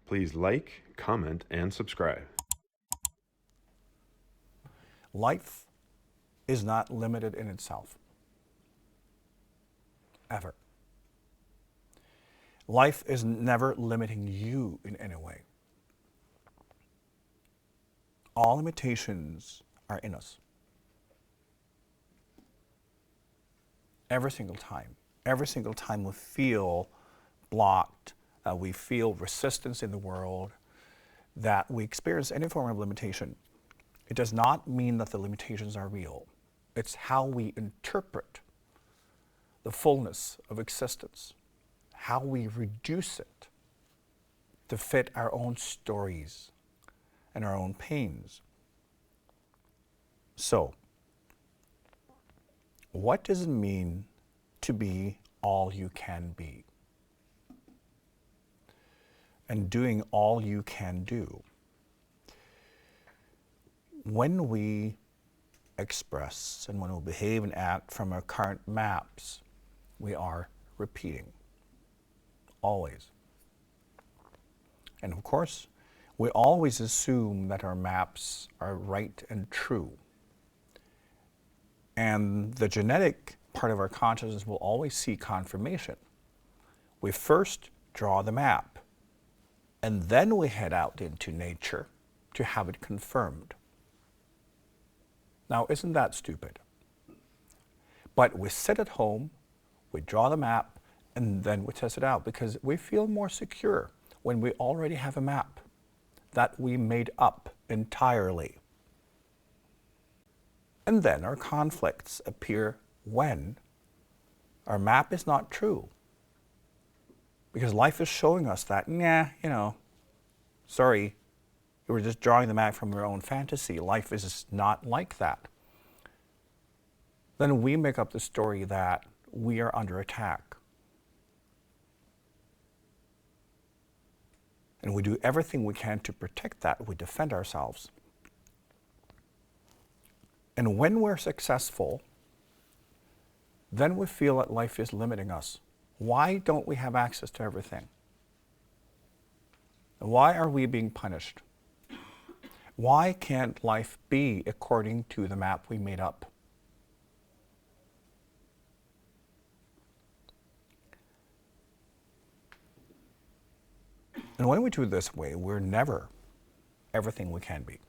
Please like, comment, and subscribe. Life is not limited in itself. Ever. Life is never limiting you in any way. All limitations are in us. Every single time. Every single time we feel blocked, we feel resistance in the world, that we experience any form of limitation, it does not mean that the limitations are real. It's how we interpret the fullness of existence, how we reduce it to fit our own stories and our own pains. So, what does it mean to be all you can be? And doing all you can do. When we express and when we behave and act from our current maps, we are repeating. Always. And of course, we always assume that our maps are right and true. And the genetic part of our consciousness will always seek confirmation. We first draw the map, and then we head out into nature to have it confirmed. Now, isn't that stupid? But we sit at home, we draw the map, and then we test it out because we feel more secure when we already have a map that we made up entirely. And then our conflicts appear when our map is not true. Because life is showing us that, sorry, you were just drawing the map from your own fantasy. Life is not like that. Then we make up the story that we are under attack. And we do everything we can to protect that. We defend ourselves. And when we're successful, then we feel that life is limiting us. Why don't we have access to everything? Why are we being punished? Why can't life be according to the map we made up? And when we do it this way, we're never everything we can be.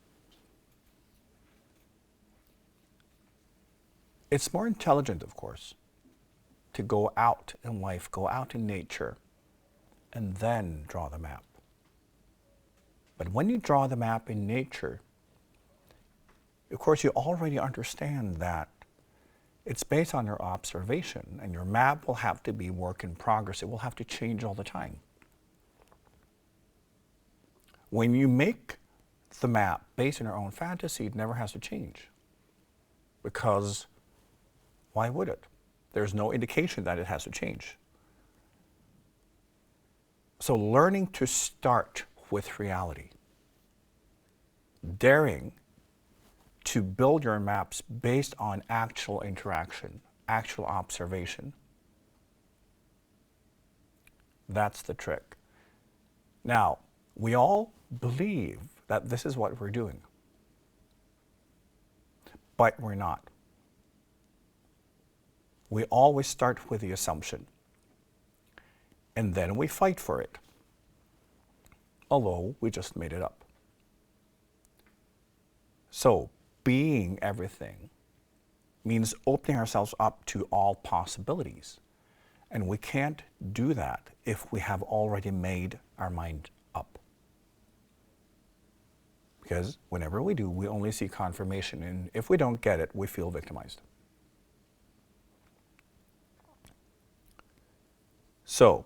It's more intelligent, of course, to go out in life, go out in nature, and then draw the map. But when you draw the map in nature, of course, you already understand that it's based on your observation, and your map will have to be work in progress. It will have to change all the time. When you make the map based on your own fantasy, it never has to change. Because why would it? There's no indication that it has to change. So learning to start with reality, daring to build your maps based on actual interaction, actual observation, that's the trick. Now, we all believe that this is what we're doing, but we're not. We always start with the assumption, and then we fight for it, although we just made it up. So, being everything means opening ourselves up to all possibilities, and we can't do that if we have already made our mind up. Because whenever we do, we only see confirmation, and if we don't get it, we feel victimized. So,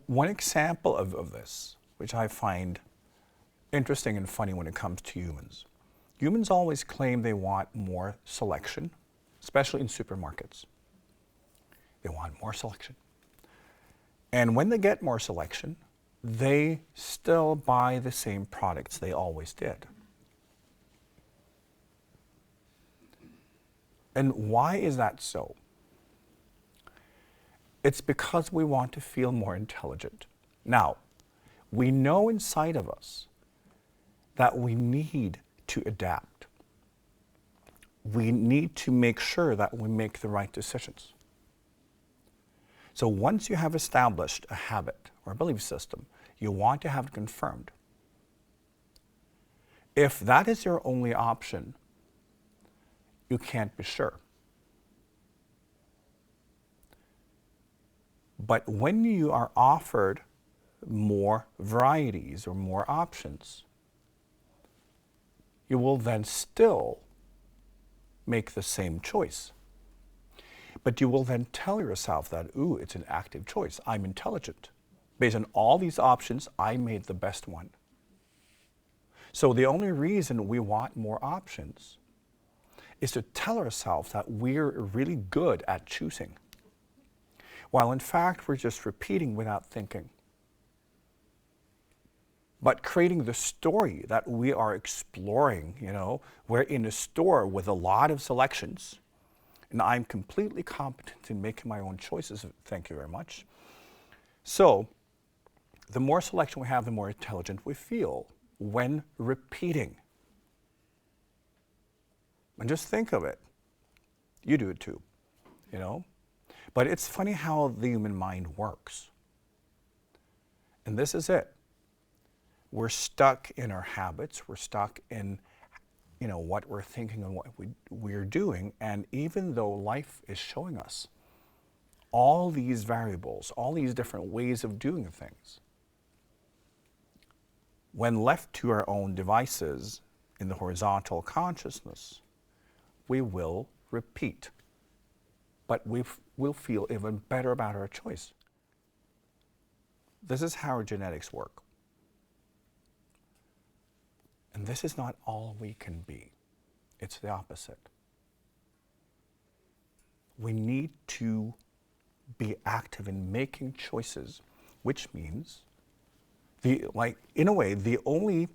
one example of this, which I find interesting and funny when it comes to humans. Humans always claim they want more selection, especially in supermarkets. They want more selection. And when they get more selection, they still buy the same products they always did. And why is that so? It's because we want to feel more intelligent. Now, We know inside of us that we need to adapt. We need to make sure that we make the right decisions. So once you have established a habit or a belief system, you want to have it confirmed. If that is your only option, you can't be sure. But when you are offered more varieties or more options, you will then still make the same choice. But you will then tell yourself that, ooh, it's an active choice. I'm intelligent. Based on all these options, I made the best one. So the only reason we want more options is to tell ourselves that we're really good at choosing, while in fact we're just repeating without thinking. But creating the story that we are exploring, we're in a store with a lot of selections, and I'm completely competent in making my own choices, thank you very much. So the more selection we have, the more intelligent we feel when repeating. And just think of it. You do it too, But it's funny how the human mind works. And this is it. We're stuck in our habits. We're stuck in, what we're thinking and what we're doing. And even though life is showing us all these variables, all these different ways of doing things, when left to our own devices in the horizontal consciousness, we will repeat. But we'll feel even better about our choice. This is how our genetics work. And this is not all we can be. It's the opposite. We need to be active in making choices, which means, in a way, the only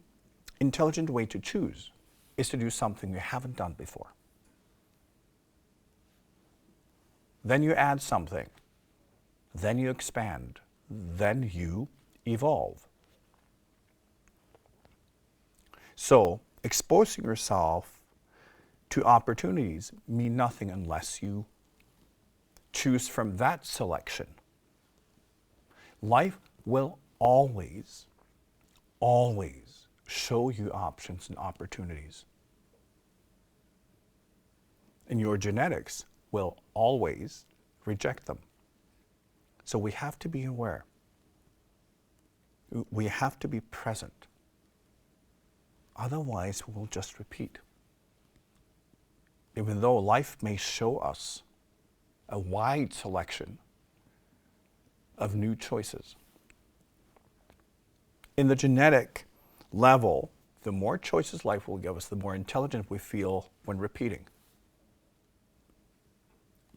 intelligent way to choose is to do something you haven't done before. Then you add something. Then you expand. Then you evolve. So exposing yourself to opportunities mean nothing unless you choose from that selection. Life will always, always show you options and opportunities. And your genetics will always reject them. So we have to be aware. We have to be present. Otherwise, we will just repeat. Even though life may show us a wide selection of new choices. In the genetic level, the more choices life will give us, the more intelligent we feel when repeating.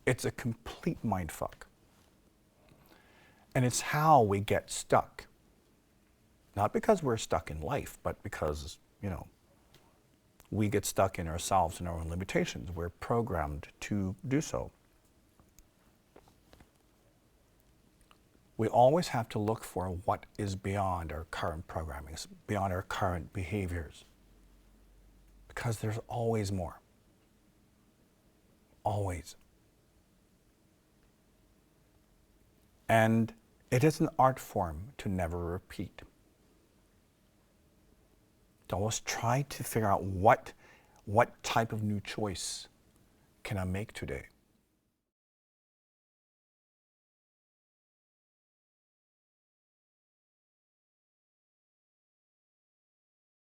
It's a complete mindfuck. And it's how we get stuck. Not because we're stuck in life, but because, we get stuck in ourselves and our own limitations. We're programmed to do so. We always have to look for what is beyond our current programming, beyond our current behaviors. Because there's always more. Always. And it is an art form to never repeat. To always try to figure out what type of new choice can I make today.